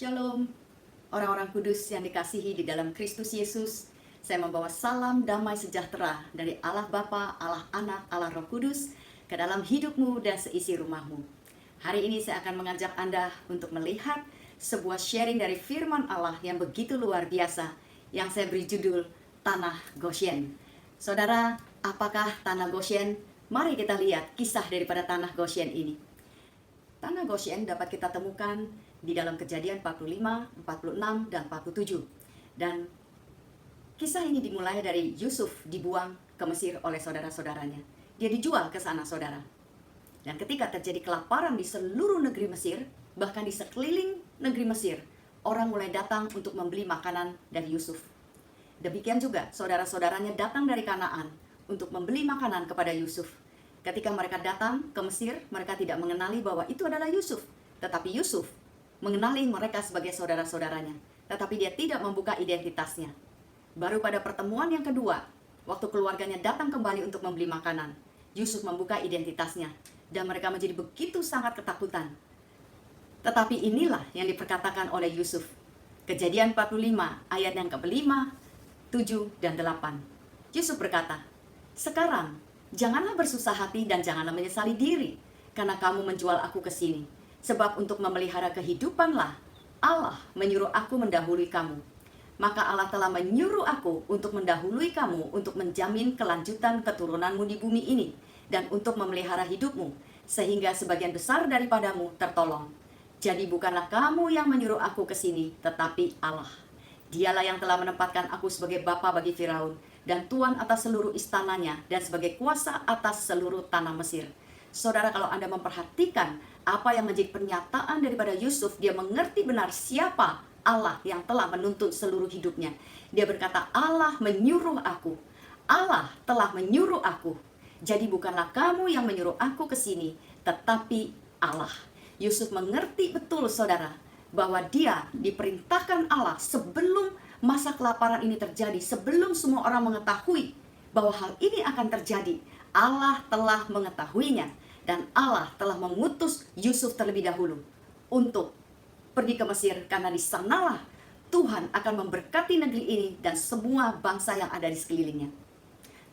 Shalom, orang-orang kudus yang dikasihi di dalam Kristus Yesus. Saya membawa salam damai sejahtera dari Allah Bapa, Allah Anak, Allah Roh Kudus ke dalam hidupmu dan seisi rumahmu. Hari ini saya akan mengajak Anda untuk melihat sebuah sharing dari firman Allah yang begitu luar biasa, yang saya beri judul Tanah Goshen. Saudara, apakah Tanah Goshen? Mari kita lihat kisah daripada Tanah Goshen ini. Tanah Goshen dapat kita temukan di dalam Kejadian 45, 46, dan 47. Dan kisah ini dimulai dari Yusuf dibuang ke Mesir oleh saudara-saudaranya. Dia dijual ke sana, saudara. Dan ketika terjadi kelaparan di seluruh negeri Mesir, bahkan di sekeliling negeri Mesir, orang mulai datang untuk membeli makanan dari Yusuf. Demikian juga saudara-saudaranya datang dari Kanaan untuk membeli makanan kepada Yusuf. Ketika mereka datang ke Mesir, mereka tidak mengenali bahwa itu adalah Yusuf. Tetapi Yusuf mengenali mereka sebagai saudara-saudaranya. Tetapi dia tidak membuka identitasnya. Baru pada pertemuan yang kedua, waktu keluarganya datang kembali untuk membeli makanan, Yusuf membuka identitasnya. Dan mereka menjadi begitu sangat ketakutan. Tetapi inilah yang diperkatakan oleh Yusuf. Kejadian 45 ayat yang ke-5, 7, dan 8. Yusuf berkata, "Sekarang janganlah bersusah hati dan janganlah menyesali diri, karena kamu menjual aku ke sini. Sebab untuk memelihara kehidupanlah Allah menyuruh aku mendahului kamu. Maka Allah telah menyuruh aku untuk mendahului kamu untuk menjamin kelanjutan keturunanmu di bumi ini, dan untuk memelihara hidupmu, sehingga sebagian besar daripadamu tertolong. Jadi bukanlah kamu yang menyuruh aku ke sini, tetapi Allah. Dialah yang telah menempatkan aku sebagai bapa bagi Firaun, dan tuan atas seluruh istananya, dan sebagai kuasa atas seluruh tanah Mesir." Saudara, kalau Anda memperhatikan apa yang menjadi pernyataan daripada Yusuf, dia mengerti benar siapa Allah yang telah menuntun seluruh hidupnya. Dia berkata, Allah menyuruh aku. Allah telah menyuruh aku. Jadi bukanlah kamu yang menyuruh aku ke sini, tetapi Allah. Yusuf mengerti betul, saudara, bahwa dia diperintahkan Allah sebelum masa kelaparan ini terjadi, sebelum semua orang mengetahui bahwa hal ini akan terjadi. Allah telah mengetahuinya, dan Allah telah mengutus Yusuf terlebih dahulu untuk pergi ke Mesir, karena di sanalah Tuhan akan memberkati negeri ini dan semua bangsa yang ada di sekelilingnya.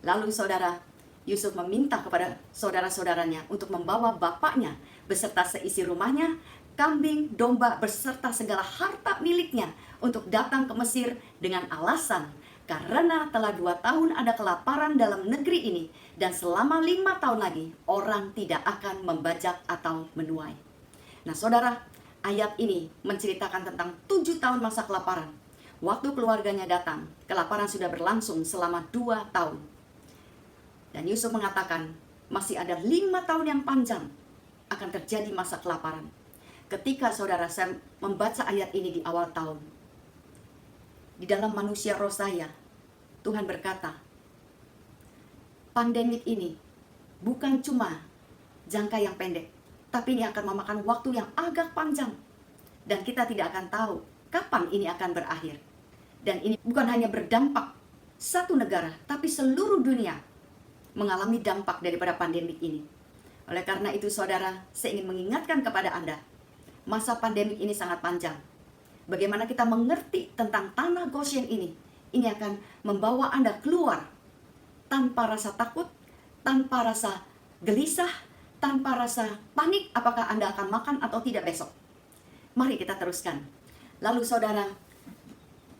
Lalu saudara, Yusuf meminta kepada saudara-saudaranya untuk membawa bapaknya beserta seisi rumahnya, kambing, domba, beserta segala harta miliknya untuk datang ke Mesir dengan alasan karena telah 2 tahun ada kelaparan dalam negeri ini, dan selama 5 tahun lagi orang tidak akan membajak atau menuai. Nah saudara, ayat ini menceritakan tentang 7 tahun masa kelaparan. Waktu keluarganya datang, kelaparan sudah berlangsung selama 2 tahun. Dan Yusuf mengatakan, masih ada 5 tahun yang panjang akan terjadi masa kelaparan. Ketika saudara saya membaca ayat ini di awal tahun, di dalam manusia roh saya, Tuhan berkata, pandemik ini bukan cuma jangka yang pendek, tapi ini akan memakan waktu yang agak panjang. Dan kita tidak akan tahu kapan ini akan berakhir. Dan ini bukan hanya berdampak satu negara, tapi seluruh dunia mengalami dampak daripada pandemik ini. Oleh karena itu saudara, saya ingin mengingatkan kepada Anda, masa pandemik ini sangat panjang. Bagaimana kita mengerti tentang tanah Goshen ini akan membawa Anda keluar tanpa rasa takut, tanpa rasa gelisah, tanpa rasa panik apakah Anda akan makan atau tidak besok. Mari kita teruskan. Lalu saudara,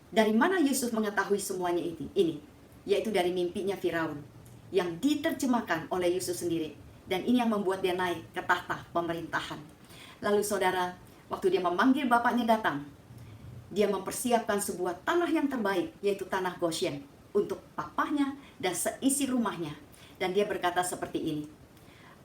dari mana Yusuf mengetahui semuanya ini? Yaitu dari mimpinya Firaun yang diterjemahkan oleh Yusuf sendiri. Dan ini yang membuat dia naik ke tahta pemerintahan. Lalu saudara, waktu dia memanggil bapaknya datang, dia mempersiapkan sebuah tanah yang terbaik, yaitu tanah Goshen, untuk papahnya dan seisi rumahnya. Dan dia berkata seperti ini,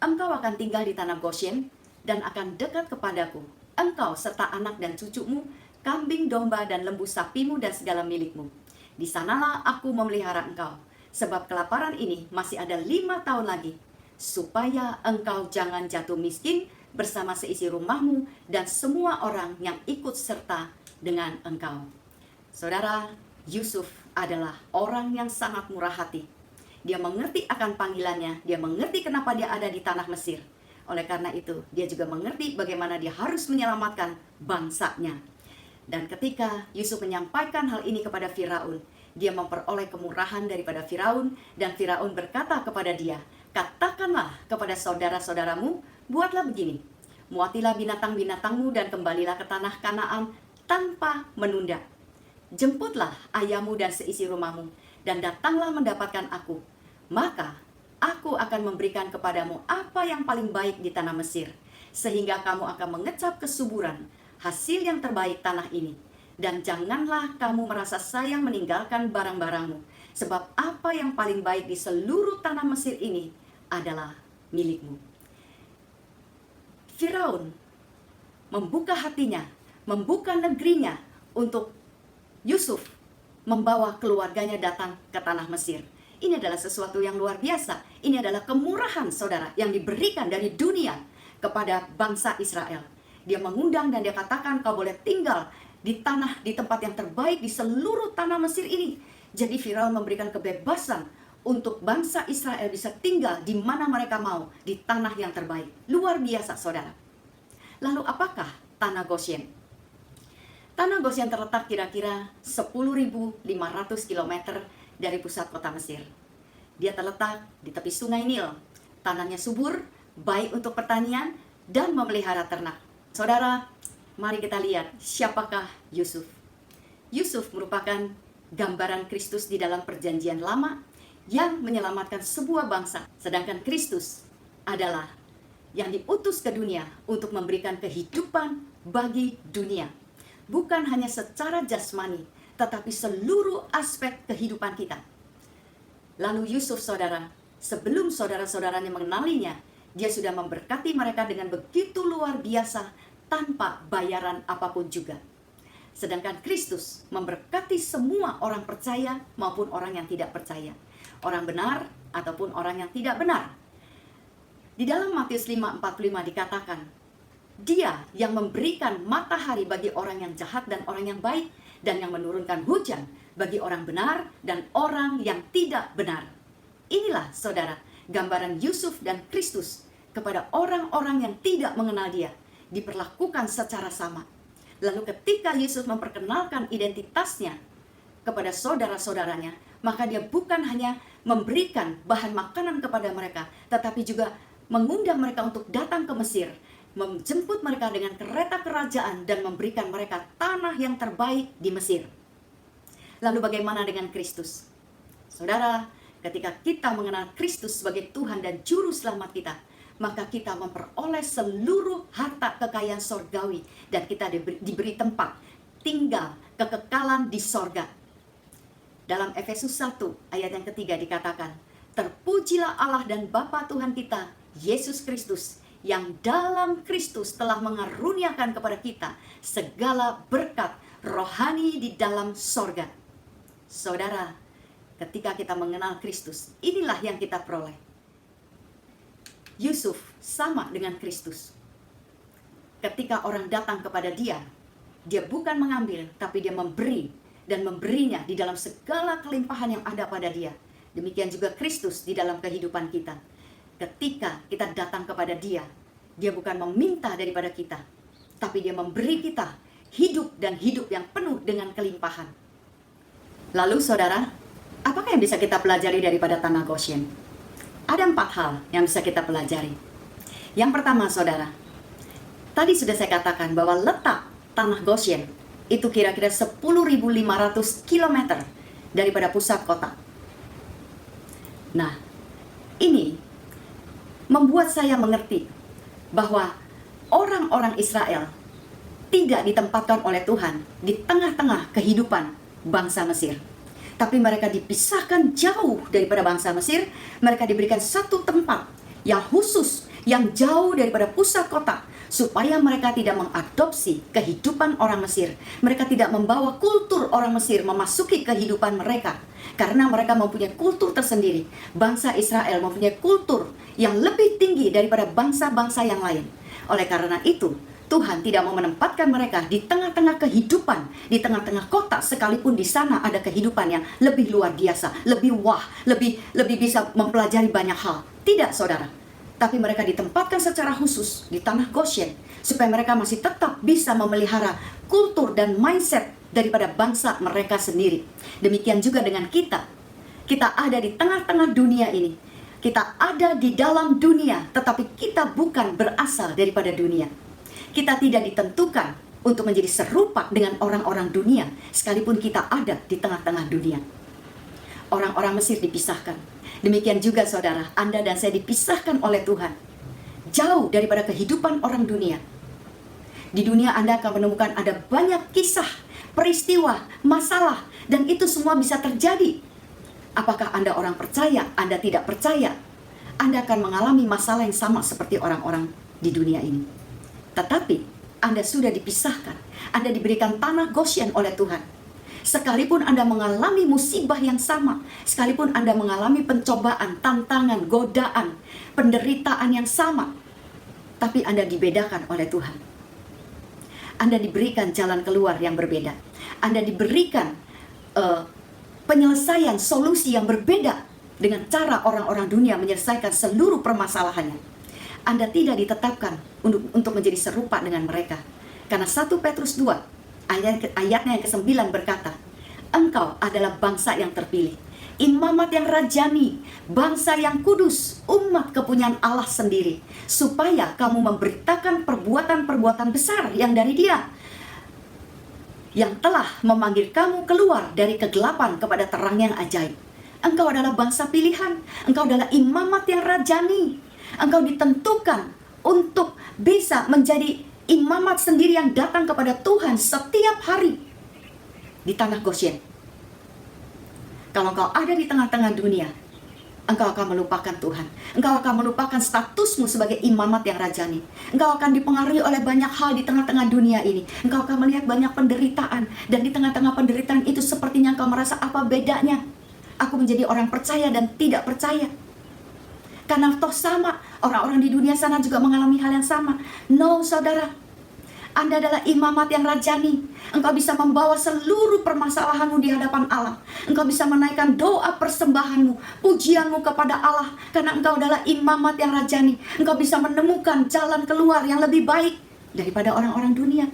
"Engkau akan tinggal di tanah Goshen dan akan dekat kepadaku, engkau serta anak dan cucumu, kambing, domba, dan lembu sapimu dan segala milikmu. Di sanalah aku memelihara engkau, sebab kelaparan ini masih ada 5 tahun lagi, supaya engkau jangan jatuh miskin bersama seisi rumahmu dan semua orang yang ikut serta dengan engkau." Saudara, Yusuf adalah orang yang sangat murah hati. Dia mengerti akan panggilannya, dia mengerti kenapa dia ada di tanah Mesir. Oleh karena itu, dia juga mengerti bagaimana dia harus menyelamatkan bangsanya. Dan ketika Yusuf menyampaikan hal ini kepada Firaun, dia memperoleh kemurahan daripada Firaun, dan Firaun berkata kepada dia, "Katakanlah kepada saudara-saudaramu, buatlah begini, muatilah binatang-binatangmu dan kembalilah ke tanah Kanaan tanpa menunda. Jemputlah ayahmu dan seisi rumahmu, dan datanglah mendapatkan aku. Maka aku akan memberikan kepadamu apa yang paling baik di tanah Mesir, sehingga kamu akan mengecap kesuburan hasil yang terbaik tanah ini. Dan janganlah kamu merasa sayang meninggalkan barang-barangmu, sebab apa yang paling baik di seluruh tanah Mesir ini adalah milikmu." Firaun membuka hatinya, membuka negerinya untuk Yusuf membawa keluarganya datang ke tanah Mesir. Ini adalah sesuatu yang luar biasa. Ini adalah kemurahan, saudara, yang diberikan dari dunia kepada bangsa Israel. Dia mengundang dan dia katakan, "Kau boleh tinggal di tempat yang terbaik di seluruh tanah Mesir ini." Jadi Firaun memberikan kebebasan untuk bangsa Israel bisa tinggal di mana mereka mau, di tanah yang terbaik. Luar biasa, saudara. Lalu apakah tanah Goshen? Tanah Goshen terletak kira-kira 10.500 km dari pusat kota Mesir. Dia terletak di tepi sungai Nil. Tanahnya subur, baik untuk pertanian dan memelihara ternak. Saudara, mari kita lihat siapakah Yusuf. Yusuf merupakan gambaran Kristus di dalam perjanjian lama yang menyelamatkan sebuah bangsa. Sedangkan Kristus adalah yang diutus ke dunia untuk memberikan kehidupan bagi dunia. Bukan hanya secara jasmani, tetapi seluruh aspek kehidupan kita. Lalu Yusuf, saudara, sebelum saudara-saudaranya mengenalinya, dia sudah memberkati mereka dengan begitu luar biasa tanpa bayaran apapun juga. Sedangkan Kristus memberkati semua orang percaya maupun orang yang tidak percaya, orang benar ataupun orang yang tidak benar. Di dalam Matius 5:45 dikatakan, "Dia yang memberikan matahari bagi orang yang jahat dan orang yang baik, dan yang menurunkan hujan bagi orang benar dan orang yang tidak benar." Inilah, saudara, gambaran Yusuf dan Kristus kepada orang-orang yang tidak mengenal dia, diperlakukan secara sama. Lalu ketika Yusuf memperkenalkan identitasnya kepada saudara-saudaranya, maka dia bukan hanya memberikan bahan makanan kepada mereka, tetapi juga mengundang mereka untuk datang ke Mesir, menjemput mereka dengan kereta kerajaan dan memberikan mereka tanah yang terbaik di Mesir. Lalu bagaimana dengan Kristus? Saudara, ketika kita mengenal Kristus sebagai Tuhan dan Juru Selamat kita, maka kita memperoleh seluruh harta kekayaan sorgawi, dan kita diberi tempat tinggal kekekalan di sorga. Dalam Efesus 1 ayat yang ketiga dikatakan, "Terpujilah Allah dan Bapa Tuhan kita, Yesus Kristus, yang dalam Kristus telah mengaruniakan kepada kita segala berkat rohani di dalam sorga." Saudara, ketika kita mengenal Kristus, inilah yang kita peroleh. Yusuf sama dengan Kristus. Ketika orang datang kepada dia, dia bukan mengambil, tapi dia memberi, dan memberinya di dalam segala kelimpahan yang ada pada dia. Demikian juga Kristus di dalam kehidupan kita. Ketika kita datang kepada dia, dia bukan meminta daripada kita, tapi dia memberi kita hidup, dan hidup yang penuh dengan kelimpahan. Lalu saudara, apakah yang bisa kita pelajari daripada tanah Goshen? Ada 4 hal yang bisa kita pelajari. Yang pertama, saudara, tadi sudah saya katakan bahwa letak tanah Goshen itu kira-kira 10.500 km daripada pusat kota. Nah, ini membuat saya mengerti bahwa orang-orang Israel tidak ditempatkan oleh Tuhan di tengah-tengah kehidupan bangsa Mesir, tapi mereka dipisahkan jauh daripada bangsa Mesir. Mereka diberikan satu tempat yang khusus, yang jauh daripada pusat kota, supaya mereka tidak mengadopsi kehidupan orang Mesir. Mereka tidak membawa kultur orang Mesir memasuki kehidupan mereka, karena mereka mempunyai kultur tersendiri. Bangsa Israel mempunyai kultur yang lebih tinggi daripada bangsa-bangsa yang lain. Oleh karena itu, Tuhan tidak mau menempatkan mereka di tengah-tengah kehidupan, di tengah-tengah kota, sekalipun di sana ada kehidupan yang lebih luar biasa, lebih wah, lebih bisa mempelajari banyak hal. Tidak, saudara. tapi mereka ditempatkan secara khusus di tanah Goshen supaya mereka masih tetap bisa memelihara kultur dan mindset daripada bangsa mereka sendiri. Demikian juga dengan kita. Kita ada di tengah-tengah dunia ini. Kita ada di dalam dunia, tetapi kita bukan berasal daripada dunia. Kita tidak ditentukan untuk menjadi serupa dengan orang-orang dunia, sekalipun kita ada di tengah-tengah dunia. Orang-orang Mesir dipisahkan. Demikian juga saudara, Anda dan saya dipisahkan oleh Tuhan. Jauh daripada kehidupan orang dunia. Di dunia Anda akan menemukan ada banyak kisah, peristiwa, masalah, dan itu semua bisa terjadi. Apakah Anda orang percaya, Anda tidak percaya, Anda akan mengalami masalah yang sama seperti orang-orang di dunia ini. Tetapi Anda sudah dipisahkan, Anda diberikan tanah Goshen oleh Tuhan. Sekalipun Anda mengalami musibah yang sama, sekalipun Anda mengalami pencobaan, tantangan, godaan, penderitaan yang sama, tapi Anda dibedakan oleh Tuhan. Anda diberikan jalan keluar yang berbeda. Anda diberikan penyelesaian solusi yang berbeda dengan cara orang-orang dunia menyelesaikan seluruh permasalahannya. Anda tidak ditetapkan untuk menjadi serupa dengan mereka. Karena 1 Petrus 2 ayatnya yang ke-9 berkata, engkau adalah bangsa yang terpilih, imamat yang rajani, bangsa yang kudus, umat kepunyaan Allah sendiri, supaya kamu memberitakan perbuatan-perbuatan besar yang dari Dia, yang telah memanggil kamu keluar dari kegelapan kepada terang yang ajaib. Engkau adalah bangsa pilihan, engkau adalah imamat yang rajani. Engkau ditentukan untuk bisa menjadi imamat sendiri yang datang kepada Tuhan setiap hari di tanah Goshen. Kalau engkau ada di tengah-tengah dunia, engkau akan melupakan Tuhan. Engkau akan melupakan statusmu sebagai imamat yang rajani. Engkau akan dipengaruhi oleh banyak hal di tengah-tengah dunia ini. Engkau akan melihat banyak penderitaan. Dan di tengah-tengah penderitaan itu sepertinya engkau merasa apa bedanya. Aku menjadi orang percaya dan tidak percaya. Karena toh sama, orang-orang di dunia sana juga mengalami hal yang sama. No, saudara. Anda adalah imamat yang rajani. Engkau bisa membawa seluruh permasalahanmu di hadapan Allah. Engkau bisa menaikkan doa persembahanmu, pujianmu kepada Allah. Karena engkau adalah imamat yang rajani. Engkau bisa menemukan jalan keluar yang lebih baik daripada orang-orang dunia.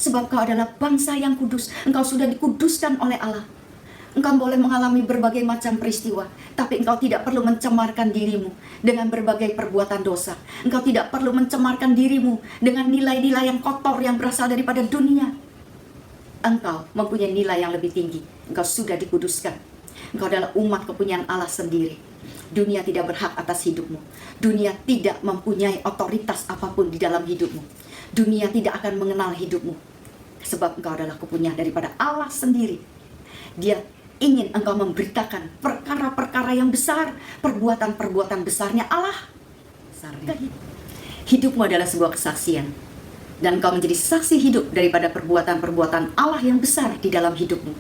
Sebab engkau adalah bangsa yang kudus. Engkau sudah dikuduskan oleh Allah. Engkau boleh mengalami berbagai macam peristiwa, tapi engkau tidak perlu mencemarkan dirimu dengan berbagai perbuatan dosa. Engkau tidak perlu mencemarkan dirimu dengan nilai-nilai yang kotor yang berasal daripada dunia. Engkau mempunyai nilai yang lebih tinggi. Engkau sudah dikuduskan. Engkau adalah umat kepunyaan Allah sendiri. Dunia tidak berhak atas hidupmu. Dunia tidak mempunyai otoritas apapun di dalam hidupmu. Dunia tidak akan mengenal hidupmu. Sebab engkau adalah kepunyaan daripada Allah sendiri. Dia ingin engkau memberitakan perkara-perkara yang besar, perbuatan-perbuatan besarnya Allah. Hidupmu adalah sebuah kesaksian, dan engkau menjadi saksi hidup daripada perbuatan-perbuatan Allah yang besar di dalam hidupmu.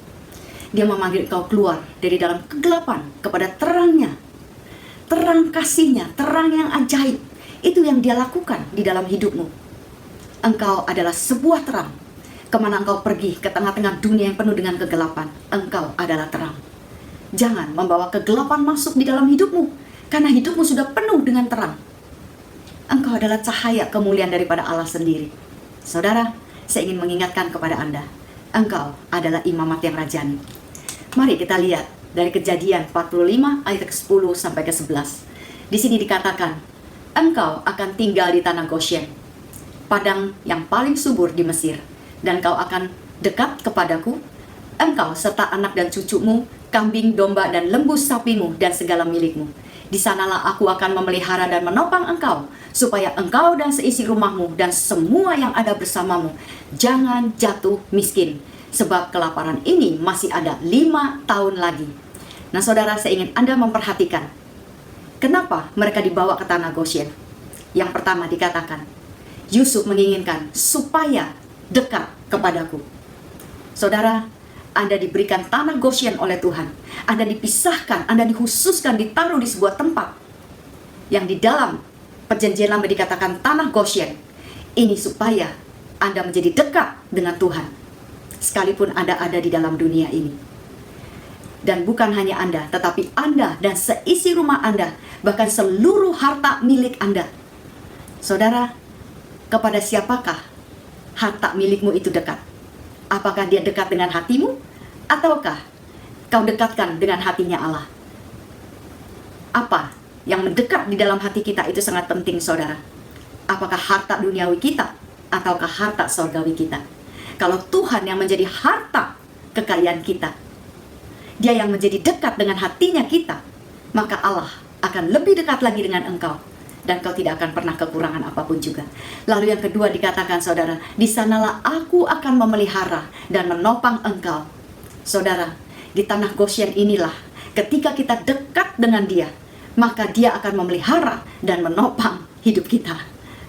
Dia memanggil engkau keluar dari dalam kegelapan kepada terangnya, terang kasihnya, terang yang ajaib. Itu yang Dia lakukan di dalam hidupmu. Engkau adalah sebuah terang. Kemana engkau pergi ke tengah-tengah dunia yang penuh dengan kegelapan, engkau adalah terang. Jangan membawa kegelapan masuk di dalam hidupmu, karena hidupmu sudah penuh dengan terang. Engkau adalah cahaya kemuliaan daripada Allah sendiri. Saudara, saya ingin mengingatkan kepada Anda, engkau adalah imamat yang rajani. Mari kita lihat dari Kejadian 45 ayat ke-10 sampai ke-11. Di sini dikatakan, engkau akan tinggal di tanah Goshen, padang yang paling subur di Mesir. Dan kau akan dekat kepadaku, engkau serta anak dan cucumu, kambing, domba, dan lembu sapimu, dan segala milikmu. Di sanalah aku akan memelihara dan menopang engkau, supaya engkau dan seisi rumahmu, dan semua yang ada bersamamu, jangan jatuh miskin. Sebab kelaparan ini masih ada 5 tahun lagi. Nah saudara, saya ingin Anda memperhatikan, kenapa mereka dibawa ke tanah Goshen? Yang pertama dikatakan, Yusuf menginginkan supaya dekat kepadaku. Saudara, Anda diberikan tanah Goshen oleh Tuhan. Anda dipisahkan, Anda dikhususkan, ditaruh di sebuah tempat yang di dalam perjanjian lama dikatakan tanah Goshen. Ini supaya Anda menjadi dekat dengan Tuhan, sekalipun Anda ada di dalam dunia ini. Dan bukan hanya Anda, tetapi Anda dan seisi rumah Anda, bahkan seluruh harta milik Anda. Saudara, kepada siapakah harta milikmu itu dekat? Apakah dia dekat dengan hatimu? Ataukah kau dekatkan dengan hatinya Allah? Apa yang mendekat di dalam hati kita itu sangat penting, saudara. Apakah harta duniawi kita ataukah harta sorgawi kita? Kalau Tuhan yang menjadi harta kekayaan kita, Dia yang menjadi dekat dengan hatinya kita, maka Allah akan lebih dekat lagi dengan engkau, dan kau tidak akan pernah kekurangan apapun juga. Lalu yang kedua dikatakan, saudara, di sanalah aku akan memelihara dan menopang engkau. Saudara, di tanah Goshen inilah, ketika kita dekat dengan Dia, maka Dia akan memelihara dan menopang hidup kita.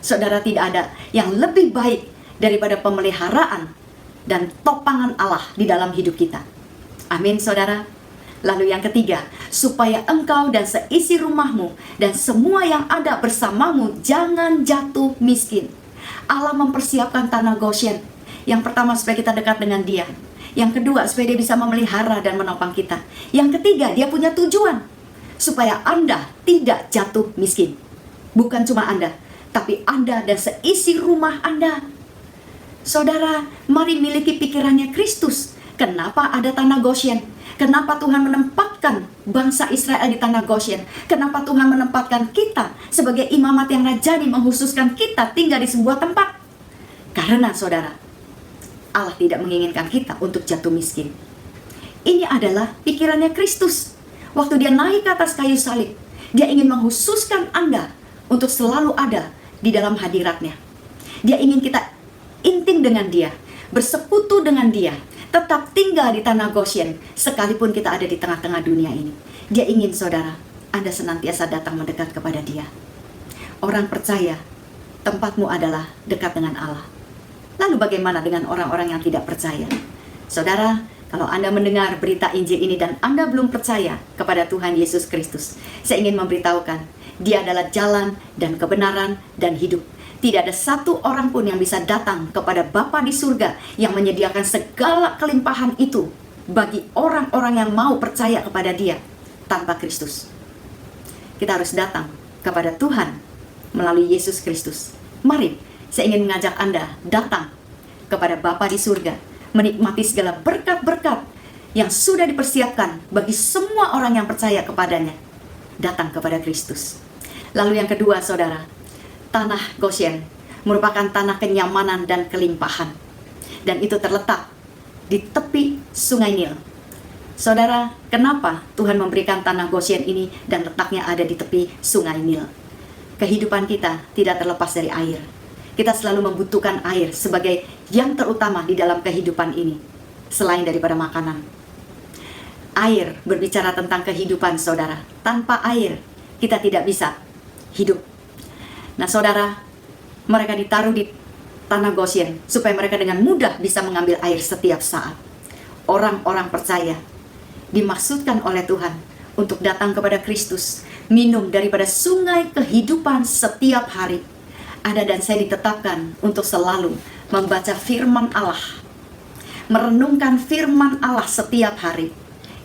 Saudara, tidak ada yang lebih baik daripada pemeliharaan dan topangan Allah di dalam hidup kita. Amin, saudara. Lalu yang ketiga, supaya engkau dan seisi rumahmu dan semua yang ada bersamamu jangan jatuh miskin. Allah mempersiapkan tanah Goshen. Yang pertama, supaya kita dekat dengan Dia. Yang kedua, supaya Dia bisa memelihara dan menopang kita. Yang ketiga, Dia punya tujuan, supaya Anda tidak jatuh miskin. Bukan cuma Anda, tapi Anda dan seisi rumah Anda. Saudara, mari miliki pikirannya Kristus. Kenapa ada tanah Goshen? Kenapa Tuhan menempatkan bangsa Israel di tanah Goshen? Kenapa Tuhan menempatkan kita sebagai imamat yang rajani, menghususkan kita tinggal di sebuah tempat? Karena, saudara, Allah tidak menginginkan kita untuk jatuh miskin. Ini adalah pikirannya Kristus. Waktu Dia naik ke atas kayu salib, Dia ingin menghususkan Anda untuk selalu ada di dalam hadiratnya. Dia ingin kita intim dengan Dia, bersekutu dengan Dia, tetap tinggal di tanah Goshen, sekalipun kita ada di tengah-tengah dunia ini. Dia ingin, saudara, Anda senantiasa datang mendekat kepada Dia. Orang percaya, tempatmu adalah dekat dengan Allah. Lalu bagaimana dengan orang-orang yang tidak percaya? Saudara, kalau Anda mendengar berita Injil ini dan Anda belum percaya kepada Tuhan Yesus Kristus, saya ingin memberitahukan, Dia adalah jalan dan kebenaran dan hidup. Tidak ada satu orang pun yang bisa datang kepada Bapa di surga yang menyediakan segala kelimpahan itu bagi orang-orang yang mau percaya kepada Dia tanpa Kristus. Kita harus datang kepada Tuhan melalui Yesus Kristus. Mari, saya ingin mengajak Anda datang kepada Bapa di surga, menikmati segala berkat-berkat yang sudah dipersiapkan bagi semua orang yang percaya kepadanya. Datang kepada Kristus. Lalu yang kedua, saudara, tanah Goshen merupakan tanah kenyamanan dan kelimpahan. Dan itu terletak di tepi sungai Nil. Saudara, kenapa Tuhan memberikan tanah Goshen ini dan letaknya ada di tepi sungai Nil? Kehidupan kita tidak terlepas dari air. Kita selalu membutuhkan air sebagai yang terutama di dalam kehidupan ini, selain daripada makanan. Air berbicara tentang kehidupan, saudara. Tanpa air, kita tidak bisa hidup. Nah, saudara, mereka ditaruh di tanah Goshen supaya mereka dengan mudah bisa mengambil air setiap saat. Orang-orang percaya dimaksudkan oleh Tuhan untuk datang kepada Kristus, minum daripada sungai kehidupan setiap hari. Ada dan saya ditetapkan untuk selalu membaca firman Allah, merenungkan firman Allah setiap hari.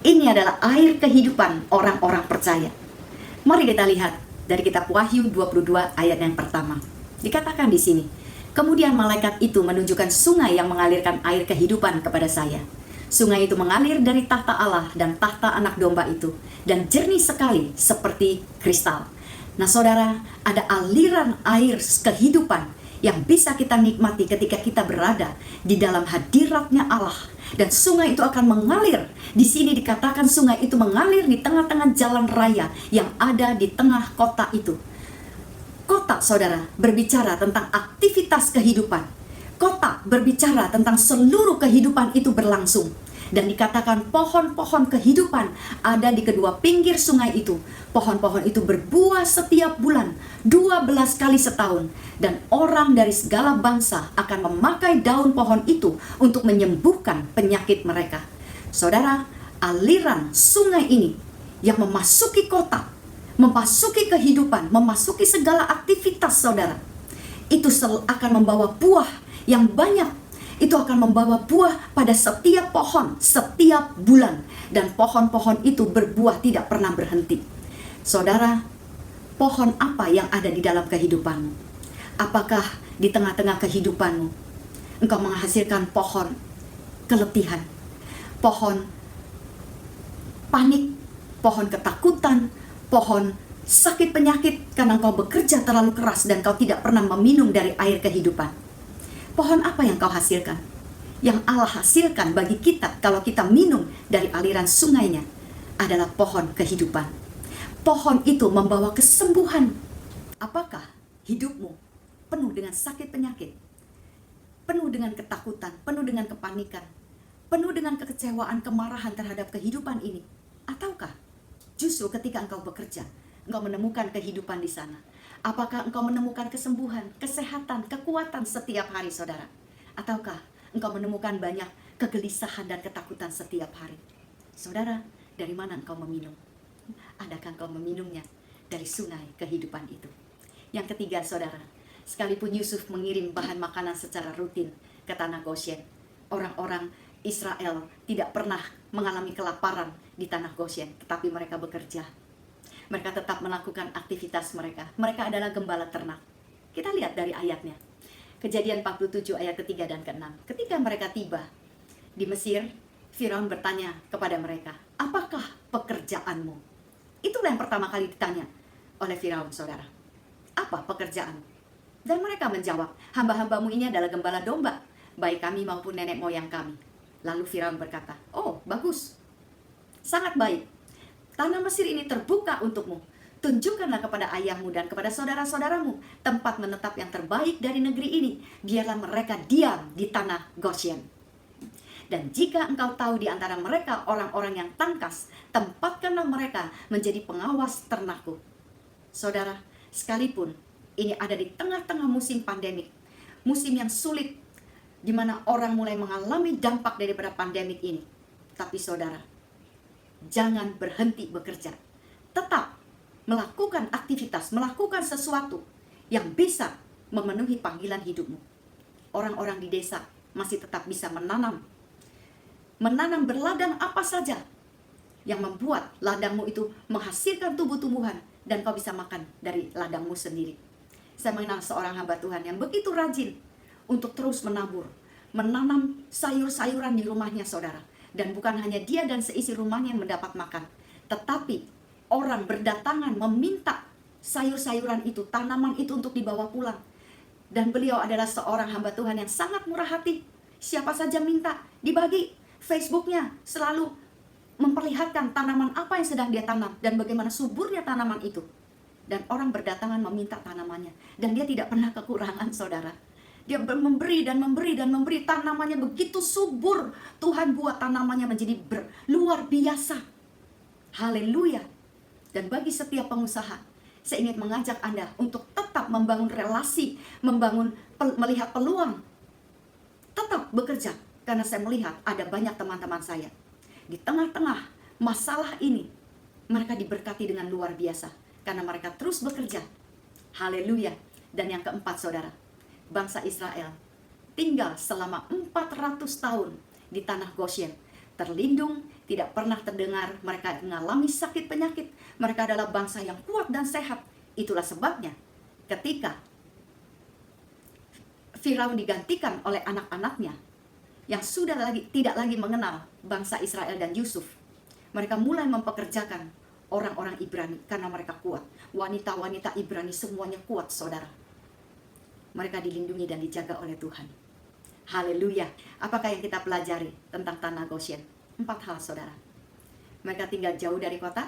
Ini adalah air kehidupan orang-orang percaya. Mari kita lihat dari kitab Wahyu 22 ayat yang pertama. Dikatakan di sini, kemudian malaikat itu menunjukkan sungai yang mengalirkan air kehidupan kepada saya. Sungai itu mengalir dari tahta Allah dan tahta anak domba itu, dan jernih sekali seperti kristal. Nah, saudara, ada aliran air kehidupan yang bisa kita nikmati ketika kita berada di dalam hadiratnya Allah. Dan sungai itu akan mengalir. Di sini dikatakan sungai itu mengalir di tengah-tengah jalan raya yang ada di tengah kota itu. Kota, saudara, berbicara tentang aktivitas kehidupan. Kota berbicara tentang seluruh kehidupan itu berlangsung. Dan dikatakan pohon-pohon kehidupan ada di kedua pinggir sungai itu. Pohon-pohon itu berbuah setiap bulan, 12 kali setahun. Dan orang dari segala bangsa akan memakai daun pohon itu untuk menyembuhkan penyakit mereka. Saudara, aliran sungai ini yang memasuki kota, memasuki kehidupan, memasuki segala aktivitas saudara, itu akan membawa buah yang banyak, itu akan membawa buah pada setiap pohon, setiap bulan. Dan pohon-pohon itu berbuah tidak pernah berhenti. Saudara, pohon apa yang ada di dalam kehidupanmu? Apakah di tengah-tengah kehidupanmu engkau menghasilkan pohon keletihan, pohon panik, pohon ketakutan, pohon sakit penyakit karena engkau bekerja terlalu keras dan kau tidak pernah meminum dari air kehidupan? Pohon apa yang kau hasilkan? Yang Allah hasilkan bagi kita kalau kita minum dari aliran sungainya adalah pohon kehidupan. Pohon itu membawa kesembuhan. Apakah hidupmu penuh dengan sakit penyakit, penuh dengan ketakutan, penuh dengan kepanikan, penuh dengan kekecewaan, kemarahan terhadap kehidupan ini? Ataukah justru ketika engkau bekerja, engkau menemukan kehidupan di sana? Apakah engkau menemukan kesembuhan, kesehatan, kekuatan setiap hari, saudara? Ataukah engkau menemukan banyak kegelisahan dan ketakutan setiap hari? Saudara, dari mana engkau meminum? Adakah engkau meminumnya dari sungai kehidupan itu? Yang ketiga, saudara, sekalipun Yusuf mengirim bahan makanan secara rutin ke tanah Goshen, orang-orang Israel tidak pernah mengalami kelaparan di tanah Goshen, tetapi mereka bekerja. Mereka tetap melakukan aktivitas mereka. Mereka adalah gembala ternak. Kita lihat dari ayatnya. Kejadian 47 ayat ketiga dan ke-6. Ketika mereka tiba di Mesir, Firaun bertanya kepada mereka, apakah pekerjaanmu? Itulah yang pertama kali ditanya oleh Firaun, saudara. Apa pekerjaanmu? Dan mereka menjawab, hamba-hambamu ini adalah gembala domba, baik kami maupun nenek moyang kami. Lalu Firaun berkata, oh bagus, sangat baik. Tanah Mesir ini terbuka untukmu. Tunjukkanlah kepada ayahmu dan kepada saudara-saudaramu tempat menetap yang terbaik dari negeri ini. Biarlah mereka diam di tanah Goshen. Dan jika engkau tahu di antara mereka orang-orang yang tangkas, tempatkanlah mereka menjadi pengawas ternakku. Saudara, sekalipun ini ada di tengah-tengah musim pandemik, musim yang sulit, di mana orang mulai mengalami dampak daripada pandemik ini. Tapi saudara, jangan berhenti bekerja. Tetap melakukan aktivitas, melakukan sesuatu yang bisa memenuhi panggilan hidupmu. Orang-orang di desa masih tetap bisa menanam berladang apa saja yang membuat ladangmu itu menghasilkan tumbuh-tumbuhan dan kau bisa makan dari ladangmu sendiri. Saya mengenal seorang hamba Tuhan yang begitu rajin untuk terus menanam sayur-sayuran di rumahnya, saudara. Dan bukan hanya dia dan seisi rumahnya yang mendapat makan, tetapi orang berdatangan meminta sayur-sayuran itu, tanaman itu untuk dibawa pulang. Dan beliau adalah seorang hamba Tuhan yang sangat murah hati. Siapa saja minta, dibagi. Facebooknya selalu memperlihatkan tanaman apa yang sedang dia tanam dan bagaimana suburnya tanaman itu. Dan orang berdatangan meminta tanamannya. Dan dia tidak pernah kekurangan, saudara. Dia memberi dan memberi dan memberi. Tanamannya begitu subur. Tuhan buat tanamannya menjadi luar biasa. Haleluya. Dan bagi setiap pengusaha, saya ingin mengajak Anda untuk tetap membangun relasi, melihat peluang. Tetap bekerja. Karena saya melihat ada banyak teman-teman saya. Di tengah-tengah masalah ini, mereka diberkati dengan luar biasa. Karena mereka terus bekerja. Haleluya. Dan yang keempat, saudara, bangsa Israel tinggal selama 400 tahun di tanah Goshen, terlindung, tidak pernah terdengar mereka mengalami sakit penyakit. Mereka adalah bangsa yang kuat dan sehat. Itulah sebabnya ketika Firaun digantikan oleh anak-anaknya yang sudah tidak lagi mengenal bangsa Israel dan Yusuf, mereka mulai mempekerjakan orang-orang Ibrani karena mereka kuat. Wanita-wanita Ibrani semuanya kuat, saudara. Mereka dilindungi dan dijaga oleh Tuhan. Haleluya. Apakah yang kita pelajari tentang tanah Goshen? 4 hal, saudara. Mereka tinggal jauh dari kota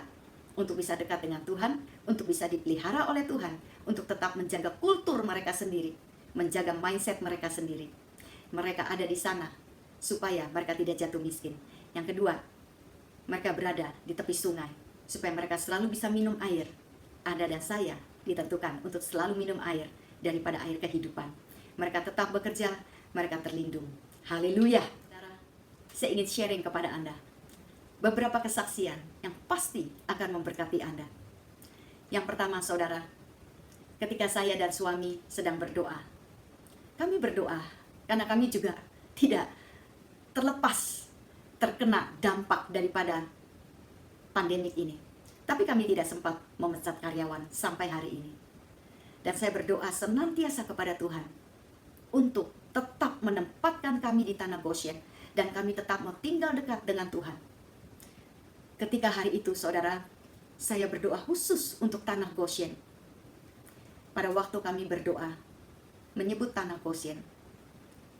untuk bisa dekat dengan Tuhan, untuk bisa dipelihara oleh Tuhan, untuk tetap menjaga kultur mereka sendiri, menjaga mindset mereka sendiri. Mereka ada di sana supaya mereka tidak jatuh miskin. Yang kedua, mereka berada di tepi sungai supaya mereka selalu bisa minum air. Anda dan saya ditentukan untuk selalu minum air daripada air kehidupan. Mereka tetap bekerja, mereka terlindung. Haleluya. Saya ingin sharing kepada Anda beberapa kesaksian yang pasti akan memberkati Anda. Yang pertama, saudara, ketika saya dan suami sedang berdoa, kami berdoa karena kami juga tidak terlepas terkena dampak daripada pandemik ini. Tapi kami tidak sempat memecat karyawan sampai hari ini. Dan saya berdoa senantiasa kepada Tuhan untuk tetap menempatkan kami di tanah Goshen, dan kami tetap mau tinggal dekat dengan Tuhan. Ketika hari itu, saudara, saya berdoa khusus untuk tanah Goshen. Pada waktu kami berdoa, menyebut tanah Goshen,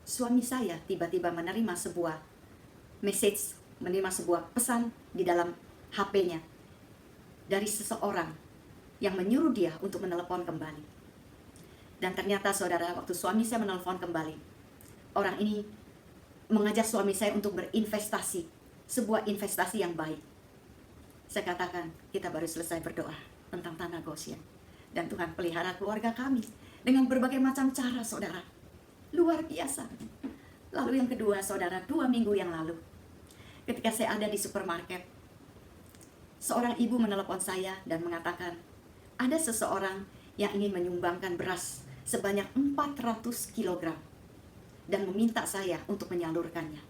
suami saya tiba-tiba menerima sebuah message, menerima sebuah pesan di dalam HP-nya dari seseorang yang menyuruh dia untuk menelepon kembali. Dan ternyata, saudara, waktu suami saya menelepon kembali, orang ini mengajak suami saya untuk berinvestasi, sebuah investasi yang baik. Saya katakan, kita baru selesai berdoa tentang tanah Goshen, dan Tuhan pelihara keluarga kami dengan berbagai macam cara, saudara. Luar biasa. Lalu yang kedua, saudara, 2 minggu yang lalu, ketika saya ada di supermarket, seorang ibu menelepon saya dan mengatakan, ada seseorang yang ingin menyumbangkan beras sebanyak 400 kg dan meminta saya untuk menyalurkannya.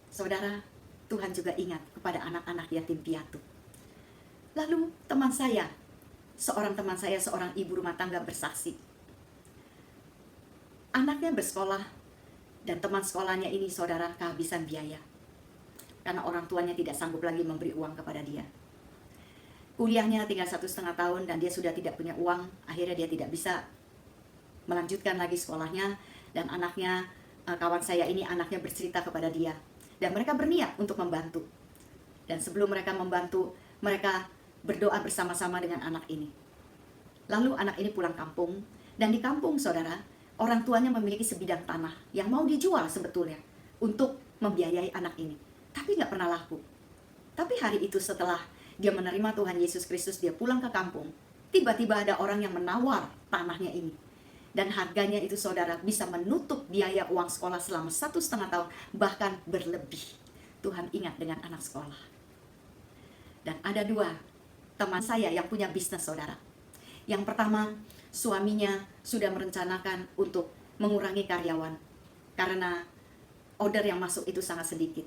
Saudara, Tuhan juga ingat kepada anak-anak yatim piatu. Lalu teman saya, seorang ibu rumah tangga bersaksi. Anaknya bersekolah dan teman sekolahnya ini, saudara, kehabisan biaya karena orang tuanya tidak sanggup lagi memberi uang kepada dia. Kuliahnya tinggal 1,5 tahun dan dia sudah tidak punya uang. Akhirnya dia tidak bisa melanjutkan lagi sekolahnya, dan anaknya, kawan saya ini, anaknya bercerita kepada dia, dan mereka berniat untuk membantu. Dan sebelum mereka membantu, mereka berdoa bersama-sama dengan anak ini. Lalu anak ini pulang kampung, dan di kampung, saudara, orang tuanya memiliki sebidang tanah yang mau dijual sebetulnya untuk membiayai anak ini, tapi nggak pernah laku. Tapi hari itu setelah dia menerima Tuhan Yesus Kristus, dia pulang ke kampung, tiba-tiba ada orang yang menawar tanahnya ini. Dan harganya itu, saudara, bisa menutup biaya uang sekolah selama 1,5 tahun, bahkan berlebih. Tuhan ingat dengan anak sekolah. Dan ada 2 teman saya yang punya bisnis, saudara. Yang pertama, suaminya sudah merencanakan untuk mengurangi karyawan karena order yang masuk itu sangat sedikit.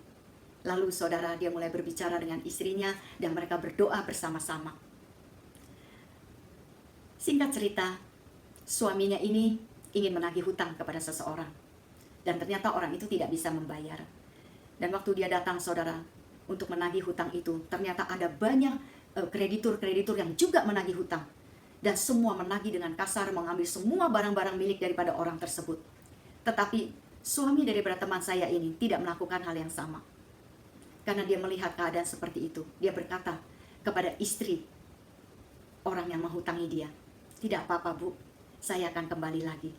Lalu, saudara, dia mulai berbicara dengan istrinya dan mereka berdoa bersama-sama. Singkat cerita, suaminya ini ingin menagih hutang kepada seseorang, dan ternyata orang itu tidak bisa membayar. Dan waktu dia datang, saudara, untuk menagih hutang itu, ternyata ada banyak kreditur-kreditur yang juga menagih hutang, dan semua menagih dengan kasar, mengambil semua barang-barang milik daripada orang tersebut. Tetapi suami daripada teman saya ini tidak melakukan hal yang sama. Karena dia melihat keadaan seperti itu, dia berkata kepada istri orang yang menghutangi dia, "Tidak apa-apa, Bu, saya akan kembali lagi."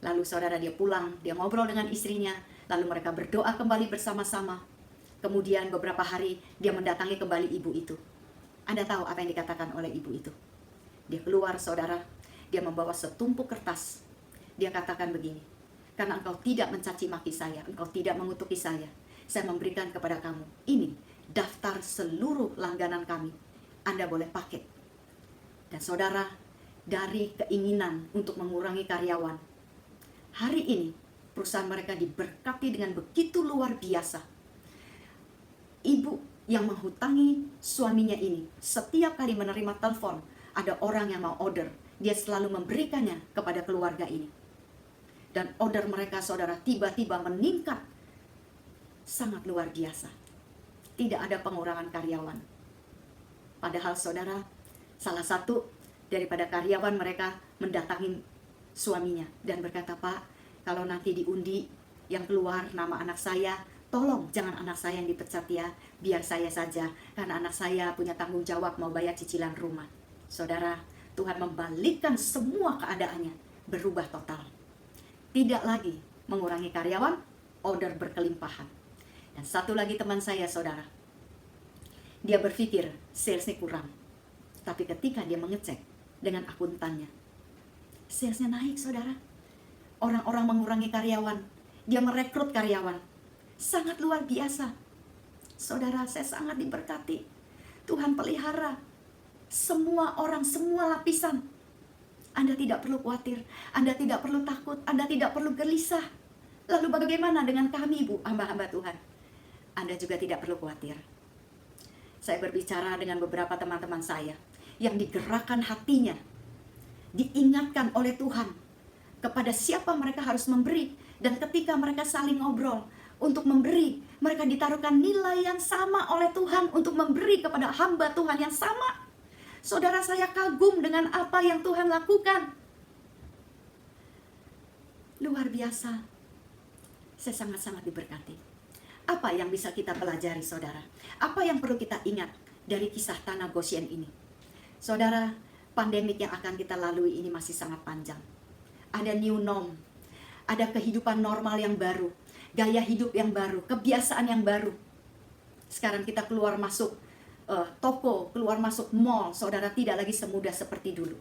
Lalu, saudara, dia pulang, dia ngobrol dengan istrinya, lalu mereka berdoa kembali bersama-sama. Kemudian beberapa hari dia mendatangi kembali ibu itu. Anda tahu apa yang dikatakan oleh ibu itu? Dia keluar, saudara, dia membawa setumpuk kertas. Dia katakan begini, "Karena engkau tidak mencaci maki saya, engkau tidak mengutuki saya memberikan kepada kamu ini daftar seluruh langganan kami. Anda boleh pakai." Dan saudara, dari keinginan untuk mengurangi karyawan, hari ini perusahaan mereka diberkati dengan begitu luar biasa. Ibu yang menghutangi suaminya ini, setiap kali menerima telepon, ada orang yang mau order, dia selalu memberikannya kepada keluarga ini. Dan order mereka, saudara, tiba-tiba meningkat sangat luar biasa. Tidak ada pengurangan karyawan. Padahal, saudara, salah satu daripada karyawan mereka mendatangi suaminya dan berkata, "Pak, kalau nanti diundi yang keluar nama anak saya, tolong jangan anak saya yang dipecat ya, biar saya saja, karena anak saya punya tanggung jawab mau bayar cicilan rumah." Saudara, Tuhan membalikkan semua keadaannya, berubah total. Tidak lagi mengurangi karyawan, order berkelimpahan. Dan satu lagi teman saya, saudara, dia berpikir salesnya kurang, tapi ketika dia mengecek dengan akuntannya, salesnya naik, saudara. Orang-orang mengurangi karyawan, dia merekrut karyawan, sangat luar biasa. Saudara, saya sangat diberkati. Tuhan pelihara semua orang, semua lapisan. Anda tidak perlu khawatir, Anda tidak perlu takut, Anda tidak perlu gelisah. Lalu bagaimana dengan kami, Bu, hamba-hamba Tuhan? Anda juga tidak perlu khawatir. Saya berbicara dengan beberapa teman-teman saya yang digerakkan hatinya, diingatkan oleh Tuhan kepada siapa mereka harus memberi. Dan ketika mereka saling ngobrol untuk memberi, mereka ditaruhkan nilai yang sama oleh Tuhan untuk memberi kepada hamba Tuhan yang sama. Saudara, saya kagum dengan apa yang Tuhan lakukan. Luar biasa. Saya sangat-sangat diberkati. Apa yang bisa kita pelajari, saudara? Apa yang perlu kita ingat dari kisah Tanah Goshen ini? Saudara, pandemik yang akan kita lalui ini masih sangat panjang. Ada new norm, ada kehidupan normal yang baru, gaya hidup yang baru, kebiasaan yang baru. Sekarang kita keluar masuk toko, keluar masuk mall, saudara, tidak lagi semudah seperti dulu.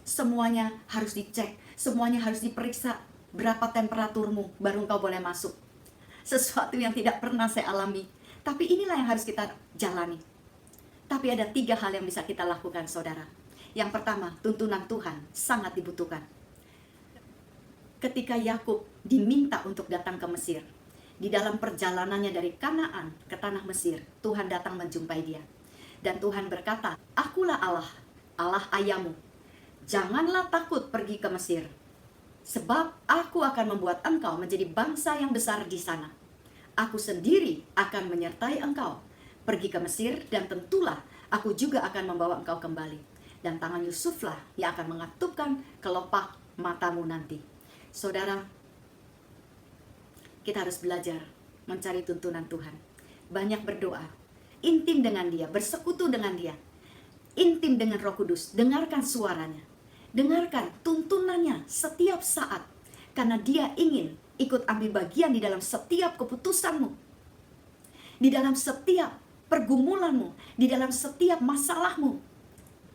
Semuanya harus dicek, semuanya harus diperiksa. Berapa temperaturmu baru engkau boleh masuk. Sesuatu yang tidak pernah saya alami, tapi inilah yang harus kita jalani. Tapi ada 3 hal yang bisa kita lakukan, saudara. Yang pertama, tuntunan Tuhan sangat dibutuhkan. Ketika Yakub diminta untuk datang ke Mesir, di dalam perjalanannya dari Kanaan ke tanah Mesir, Tuhan datang menjumpai dia. Dan Tuhan berkata, "Akulah Allah, Allah ayahmu. Janganlah takut pergi ke Mesir. Sebab aku akan membuat engkau menjadi bangsa yang besar di sana. Aku sendiri akan menyertai engkau. Pergi ke Mesir dan tentulah aku juga akan membawa engkau kembali. Dan tangan Yusuflah yang akan mengatupkan kelopak matamu nanti." Saudara, kita harus belajar mencari tuntunan Tuhan. Banyak berdoa, intim dengan Dia, bersekutu dengan Dia, intim dengan Roh Kudus, dengarkan suaranya. Dengarkan tuntunannya setiap saat, karena Dia ingin ikut ambil bagian di dalam setiap keputusanmu, di dalam setiap pergumulanmu, di dalam setiap masalahmu,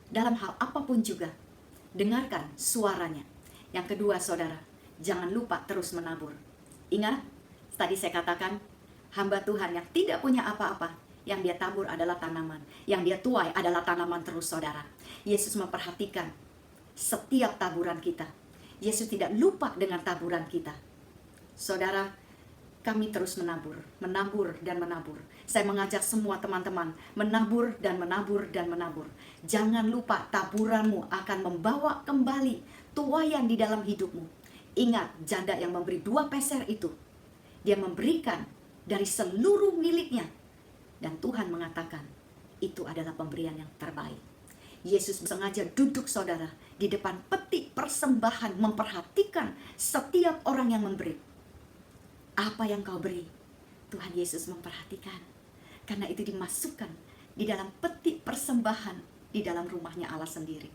dalam hal apapun juga. Dengarkan suaranya. Yang kedua, saudara, jangan lupa terus menabur. Ingat, tadi saya katakan, hamba Tuhan yang tidak punya apa-apa, yang dia tabur adalah tanaman, yang dia tuai adalah tanaman terus, saudara. Yesus memperhatikan setiap taburan kita. Yesus tidak lupa dengan taburan kita. Saudara, kami terus menabur, menabur dan menabur. Saya mengajak semua teman-teman menabur dan menabur dan menabur. Jangan lupa taburanmu akan membawa kembali tuaian di dalam hidupmu. Ingat, janda yang memberi 2 peser itu, dia memberikan dari seluruh miliknya. Dan Tuhan mengatakan, itu adalah pemberian yang terbaik. Yesus sengaja duduk, saudara, di depan peti persembahan, memperhatikan setiap orang yang memberi. Apa yang kau beri? Tuhan Yesus memperhatikan. Karena itu dimasukkan di dalam peti persembahan di dalam rumahnya Allah sendiri.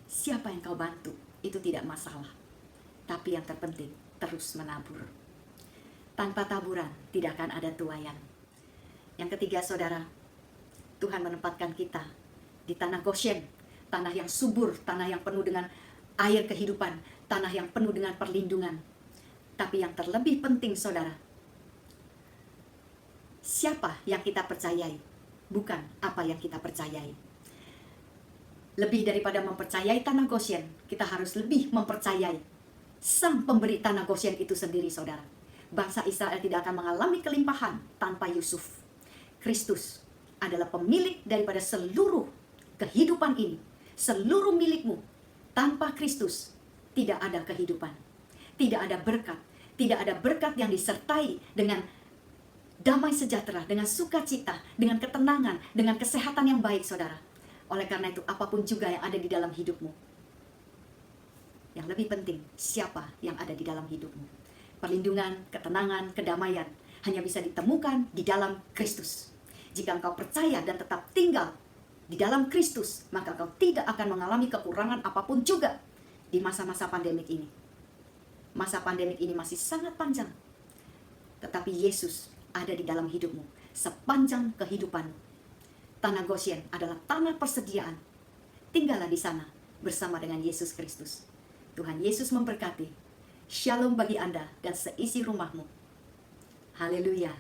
Siapa yang kau bantu, itu tidak masalah. Tapi yang terpenting, terus menabur. Tanpa taburan, tidak akan ada tuaian. Yang ketiga, saudara, Tuhan menempatkan kita di tanah Goshen, tanah yang subur, tanah yang penuh dengan air kehidupan, tanah yang penuh dengan perlindungan. Tapi yang terlebih penting, saudara, siapa yang kita percayai, bukan apa yang kita percayai. Lebih daripada mempercayai tanah Goshen, kita harus lebih mempercayai Sang pemberi tanah Goshen itu sendiri, saudara. Bangsa Israel tidak akan mengalami kelimpahan tanpa Yusuf. Kristus adalah pemilik daripada seluruh kehidupan ini, seluruh milikmu. Tanpa Kristus tidak ada kehidupan, tidak ada berkat, tidak ada berkat yang disertai dengan damai sejahtera, dengan sukacita, dengan ketenangan, dengan kesehatan yang baik, saudara. Oleh karena itu, apapun juga yang ada di dalam hidupmu, yang lebih penting, siapa yang ada di dalam hidupmu. Perlindungan, ketenangan, kedamaian hanya bisa ditemukan di dalam Kristus. Jika engkau percaya dan tetap tinggal di dalam Kristus, maka engkau tidak akan mengalami kekurangan apapun juga di masa-masa pandemik ini. Masa pandemik ini masih sangat panjang, tetapi Yesus ada di dalam hidupmu sepanjang kehidupanmu. Tanah Goshen adalah tanah persediaan. Tinggallah di sana bersama dengan Yesus Kristus. Tuhan Yesus memberkati. Shalom bagi Anda dan seisi rumahmu. Haleluya.